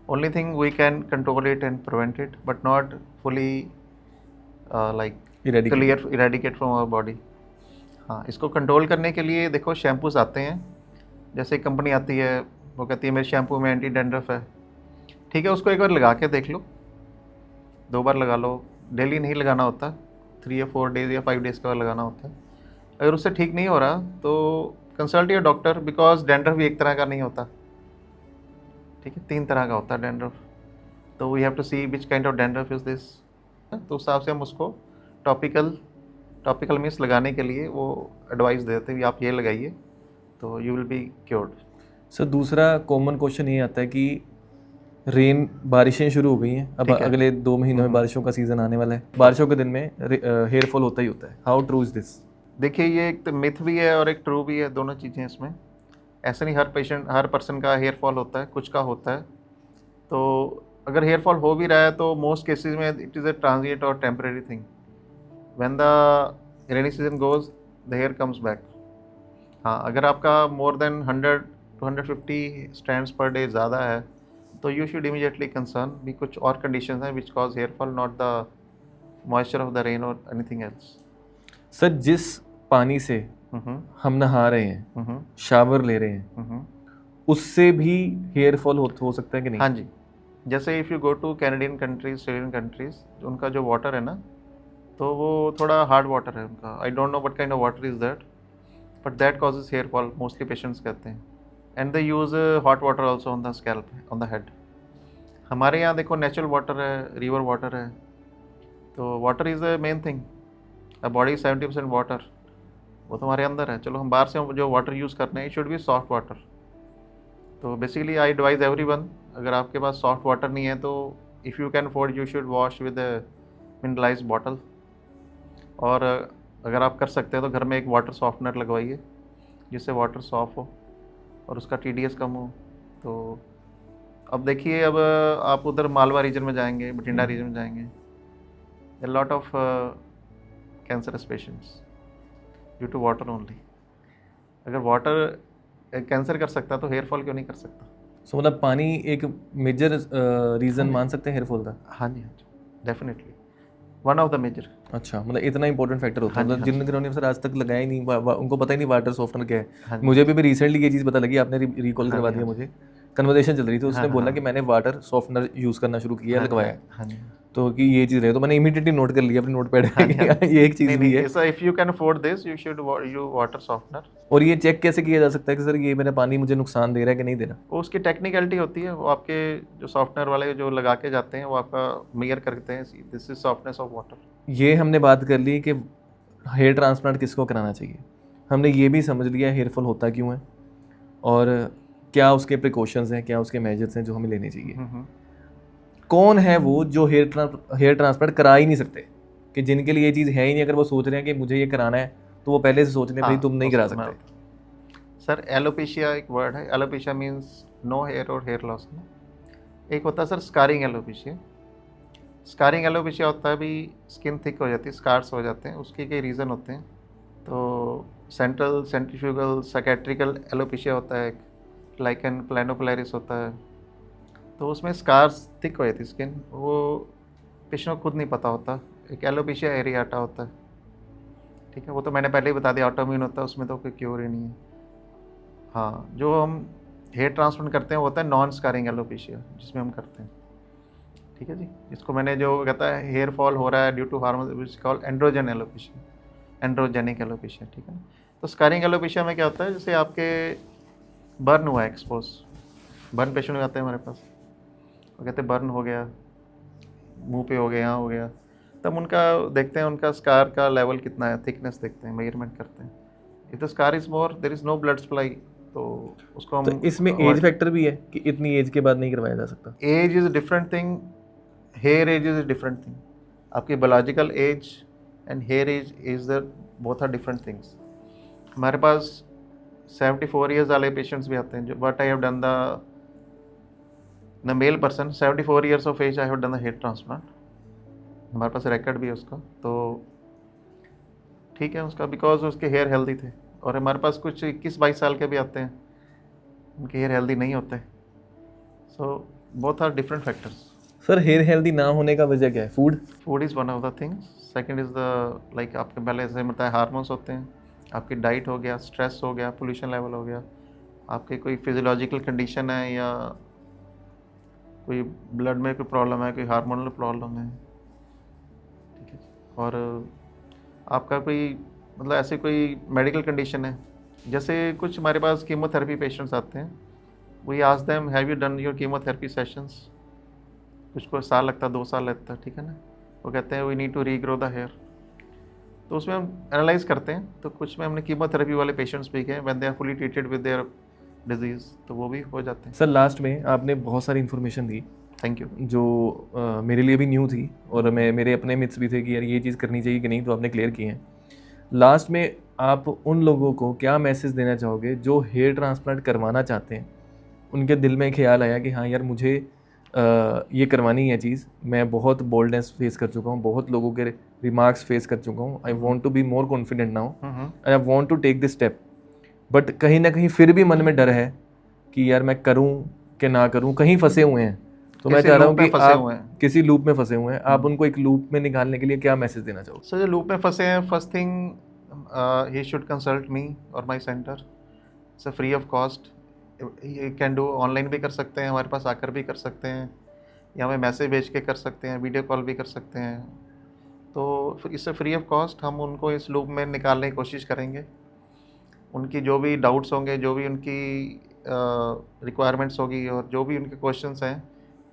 Only thing we can control it and prevent it, but not fully like clear eradicate from our body. हाँ, इसको कंट्रोल करने के लिए देखो शैम्पूस आते हैं। जैसे कंपनी आती है, वो कहती है मेरे शैम्पू में एंटी डैंड्रफ है, ठीक है, उसको एक बार लगा के देख लो। 2 बार लगा लो, डेली नहीं लगाना होता, 3 या 4 डेज या 5 डेज़ का लगाना होता है। अगर उससे ठीक नहीं हो रहा तो consult your doctor, because dandruff भी एक तरह का नहीं होता, ठीक है, 3 तरह का होता है डैंड्रफ। तो we have to see which kind of dandruff is this. तो उस हिसाब से हम उसको टॉपिकल मीन्स लगाने के लिए वो एडवाइस देते हैं, आप ये लगाइए तो you will be cured. Sir दूसरा कॉमन क्वेश्चन ये आता है कि बारिशें शुरू हो गई हैं, अब ठीक है। अगले 2 महीनों में बारिशों का सीज़न आने वाला है, बारिशों के दिन में हेयर फॉल होता ही होता है, हाउ ट्रू इज़ दिस? देखिए, ये एक तो मिथ भी है और एक ट्रू भी है, दोनों चीज़ें इसमें। ऐसे नहीं हर पर्सन का हेयर फॉल होता है, कुछ का होता है। तो अगर हेयर फॉल हो भी रहा है तो मोस्ट केसेस में इट इज़ अ ट्रांजिएंट और temporary thing. When the rainy season goes the here comes back. हाँ, अगर आपका मोर than 100 to 150 strands per day ज़्यादा है तो यू शुड इमीडिएटली कंसर्न भी, कुछ और कंडीशंस हैं which cause hair fall, not the moisture of the rain और एनीथिंग एल्स। सर जिस पानी से हम नहा रहे हैं, शावर ले रहे हैं, उससे भी हेयर फॉल हो सकता है कि नहीं? हाँ जी, जैसे if you go two Canadian countries, Australian countries, उनका जो वाटर है ना, तो वो थोड़ा हार्ड वाटर है उनका। I don't know what kind of water is that, but that causes hair fall, mostly patients कहते हैं। And they use hot water also on the scalp, on the head. हमारे यहाँ देखो नेचुरल वाटर है, river water है, तो water is the main thing. अब body 70% water, वो तो हमारे अंदर है। चलो हम बाहर से जो वाटर यूज़ कर रहे हैं, it should be soft water. तो बेसिकली आई एडवाइज एवरीवन, अगर आपके पास सॉफ्ट वाटर नहीं है तो if you can afford you should wash with mineralised bottle. और अगर आप कर सकते हैं तो घर में एक वाटर सॉफ्टनर लगवाइए जिससे वाटर सॉफ्ट हो और उसका TDS कम हो। तो अब देखिए, अब आप उधर मालवा रीजन में जाएंगे, बठिंडा रीजन में जाएंगे, a lot of cancerous patients due to water only। अगर वाटर कैंसर कर सकता तो हेयर फॉल क्यों नहीं कर सकता? सो मतलब पानी एक मेजर रीज़न मान सकते हैं हेयर फॉल का? हाँ जी, definitely one of the major. अच्छा, मतलब इतना इंपॉर्टेंट फैक्टर होता है। हाँ जी, मतलब जिन लोगों ने सर आज तक लगाया ही नहीं, उनको पता ही नहीं वाटर सॉफ्टनर क्या है। हाँ जी, मुझे भी रिसेंटली ये चीज़ पता लगी, आपने रिकॉल हाँ करवा जी, दिया हाँ मुझे। कन्वर्सेशन चल रही थी, उसने हाँ, बोला हाँ, कि मैंने वाटर सॉफ्टनर यूज़ करना शुरू किया, लगवाया, हाँ जी, तो कि ये चीज़ रहे, तो मैंने इमीडिएटली नोट कर लिया अपने नोट पैड हाँ जी, हाँ में। ये एक चीज़ नहीं भी नहीं, है। ऐसा if you can afford this you should you water softener. और ये चेक कैसे किया जा सकता है कि सर ये मेरा पानी मुझे नुकसान दे रहा है कि नहीं दे रहा? वो उसकी टेक्निकलिटी होती है, वो आपके जो सॉफ्टनर वाले जो लगा के जाते हैं वो आपका मेजर करते हैं, this is softness of water. ये हमने बात कर ली कि हेयर ट्रांसप्लांट किसको कराना चाहिए, हमने ये भी समझ लिया हेयर फॉल होता क्यों है और क्या उसके प्रिकॉशंस हैं, क्या उसके मेजर्स हैं जो हमें लेने चाहिए। कौन है वो जो हेयर ट्रांसप्लांट करा ही नहीं सकते, कि जिनके लिए ये चीज़ है ही नहीं, अगर वो सोच रहे हैं कि मुझे ये कराना है तो वो पहले से सोच लें भाई तुम नहीं करा सकते? सर एलोपेशिया एक वर्ड है, एलोपेशिया मीन्स नो हेयर और हेयर लॉस ना। एक होता है sir scarring alopecia. Scarring alopecia होता है भी स्किन थिक हो जाती है, स्कार्स हो जाते हैं, उसके कई रीज़न होते हैं। तो सेंट्रल सेंट्रीफ्यूगल साइकेट्रिकल एलोपेशिया होता है, एक लाइकन प्लानोपोलारिस होता है। तो उसमें स्कार्स थिक हो जाती है स्किन, वो पेशेंट को खुद नहीं पता होता। एक एलोपेशिया एरियाटा होता है, ठीक है, वो तो मैंने पहले ही बता दिया, ऑटोइम्यून होता है, उसमें तो कोई क्योर ही नहीं है। हाँ, जो हम हेयर ट्रांसप्लांट करते हैं वो होता है नॉन स्कारिंग एलोपेशिया, जिसमें हम करते हैं, ठीक है जी। जिसको मैंने जो कहता है हेयर फॉल हो रहा है due to hormone, which called androgen alopecia, androgenic alopecia, ठीक है। तो स्कारिंग एलोपेशिया में क्या होता है, जैसे आपके बर्न हुआ है, एक्सपोज बर्न पेशेंट आते हैं हमारे पास, वो कहते हैं बर्न हो गया, मुंह पे हो गया, यहाँ हो गया, तब उनका देखते हैं उनका स्कार का लेवल कितना है, थिकनेस देखते हैं, मेजरमेंट करते हैं। If the scar is more, there is no blood supply, तो उसको हम। तो इसमें एज फैक्टर भी है कि इतनी एज के बाद नहीं करवाया जा सकता? Age is different thing, hair age is different thing. आपकी biological age and hair age is the both are different things. हमारे पास 74 ईयर्स वाले पेशेंट्स भी आते हैं, जो but I have done the male person 74 years of age I have done the hair transplant. हमारे पास रिकॉर्ड भी है उसका, तो ठीक है उसका, बिकॉज उसके हेयर हेल्दी थे। और हमारे पास कुछ 21-22 साल के भी आते हैं, उनके हेयर हेल्दी नहीं होते। So both are different factors. Sir hair healthy ना होने का वजह क्या है? Food is one of the things. Second is the like आपके पहले जैसे बताया हार्मोन्स होते हैं, आपकी डाइट हो गया, स्ट्रेस हो गया, पोल्यूशन लेवल हो गया, आपके कोई फिजियोलॉजिकल कंडीशन है या कोई ब्लड में कोई प्रॉब्लम है, कोई हार्मोनल प्रॉब्लम है, और आपका कोई मतलब ऐसे कोई मेडिकल कंडीशन है, जैसे कुछ हमारे पास कीमोथेरेपी पेशेंट्स आते हैं, we ask them have you done your chemotherapy sessions, कुछ को साल लगता, 2 साल लगता, ठीक है ना, वो कहते हैं we need to regrow the hair, तो उसमें हम एनालाइज करते हैं, तो कुछ में हमने कीमोथेरेपी वाले पेशेंट्स भी गए when they are fully treated with their disease, तो वो भी हो जाते हैं। सर लास्ट में आपने बहुत सारी इन्फॉर्मेशन दी थैंक यू। जो मेरे लिए भी न्यू थी, और मेरे अपने मिथ्स भी थे कि यार ये चीज़ करनी चाहिए कि नहीं, तो आपने क्लियर किए हैं। लास्ट में आप उन लोगों को क्या मैसेज देना चाहोगे जो हेयर ट्रांसप्लांट करवाना चाहते हैं, उनके दिल में ख्याल आया कि हाँ यार मुझे ये करवानी है चीज़, मैं बहुत बोल्डनेस फेस कर चुका हूँ, बहुत लोगों के रिमार्क्स फेस कर चुका हूँ, I want to be more confident now, I want to take this step, but कहीं ना कहीं फिर भी मन में डर है कि यार मैं करूं कि ना करूं, कहीं फंसे हुए हैं, तो मैं चाह रहा हूं कि आप किसी लूप में फंसे हुए हैं, आप उनको एक लूप में निकालने के लिए क्या मैसेज देना चाहोगे? सर जो लूप में फंसे हैं, first thing he should consult me और my centre, it's free of cost, ये कैन डू, ऑनलाइन भी कर सकते हैं, हमारे पास आकर भी कर सकते हैं, या हमें मैसेज भेज के कर सकते हैं, वीडियो कॉल भी कर सकते हैं, तो इससे फ्री ऑफ कॉस्ट हम उनको इस लूप में निकालने की कोशिश करेंगे। उनकी जो भी डाउट्स होंगे, जो भी उनकी रिक्वायरमेंट्स होगी, और जो भी उनके क्वेश्चंस हैं,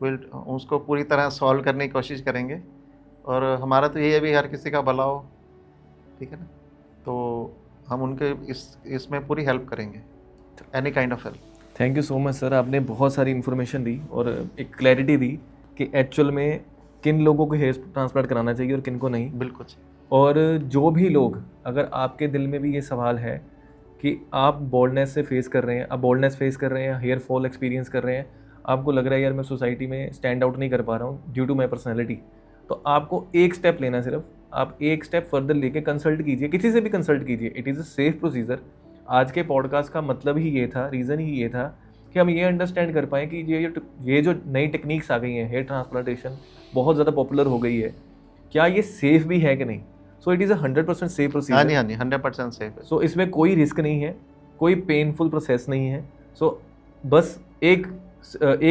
विल उसको पूरी तरह सॉल्व करने की कोशिश करेंगे, और हमारा तो यही है भी हर किसी का भला हो, ठीक है ना, तो हम उनके इसमें पूरी हेल्प करेंगे, any kind of help. Thank you so much sir, आपने बहुत सारी इन्फॉर्मेशन दी और एक क्लैरिटी दी कि एक्चुअल में किन लोगों को हेयर ट्रांसप्लांट कराना चाहिए और किन को नहीं। बिल्कुल। और जो भी लोग, अगर आपके दिल में भी ये सवाल है कि आप बोल्डनेस से फेस कर रहे हैं, आप बोल्डनेस फेस कर रहे हैं, हेयर फॉल एक्सपीरियंस कर रहे हैं, आपको लग रहा है यार मैं सोसाइटी में स्टैंड आउट नहीं कर पा रहा हूँ ड्यू टू माई पर्सनैलिटी, तो आपको एक स्टेप लेना, सिर्फ आप एक स्टेप फर्दर लेके कंसल्ट कीजिए, किसी से भी कंसल्ट कीजिए, it is a safe procedure. आज के पॉडकास्ट का मतलब ही ये था, रीज़न ही ये था कि हम ये अंडरस्टैंड कर पाएँ कि ये जो नई टेक्निक्स आ गई हैं, हेयर ट्रांसप्लांटेशन बहुत ज़्यादा पॉपुलर हो गई है, क्या ये सेफ़ भी है कि नहीं। So it is a 100% safe procedure. हाँ जी 100% सेफ है। सो इसमें कोई रिस्क नहीं है, कोई पेनफुल प्रोसेस नहीं है। सो बस एक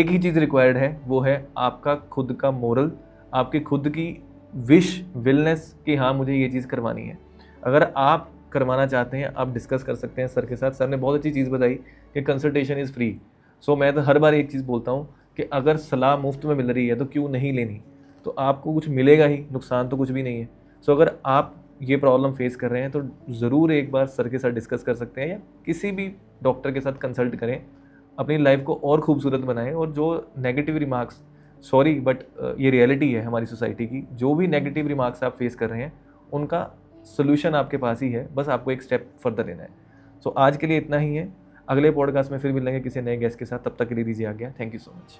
ही चीज़ रिक्वायर्ड है, वो है आपका खुद का मोरल, आपकी खुद की विलनेस कि हाँ मुझे ये चीज़ करवानी है। अगर आप करवाना चाहते हैं, आप डिस्कस कर सकते हैं सर के साथ। सर ने बहुत अच्छी चीज़ बताई कि कंसल्टेशन इज़ फ्री। सो मैं तो हर बार एक चीज़ बोलता हूँ कि अगर सलाह मुफ्त में मिल रही है तो क्यों नहीं लेनी, तो आपको कुछ मिलेगा ही, नुकसान तो कुछ भी नहीं है। सो अगर आप ये प्रॉब्लम फेस कर रहे हैं तो ज़रूर एक बार सर के साथ डिस्कस कर सकते हैं, या किसी भी डॉक्टर के साथ कंसल्ट करें, अपनी लाइफ को और खूबसूरत बनाएं। और जो नेगेटिव रिमार्क्स, सॉरी बट ये रियलिटी है हमारी सोसाइटी की, जो भी नेगेटिव रिमार्क्स आप फेस कर रहे हैं उनका सोल्यूशन आपके पास ही है, बस आपको एक स्टेप फर्दर लेना है। सो आज के लिए इतना ही है, अगले पॉडकास्ट में फिर मिलेंगे किसी नए गेस्ट के साथ, तब तक के लिए दीजिए आज्ञा। Thank you so much.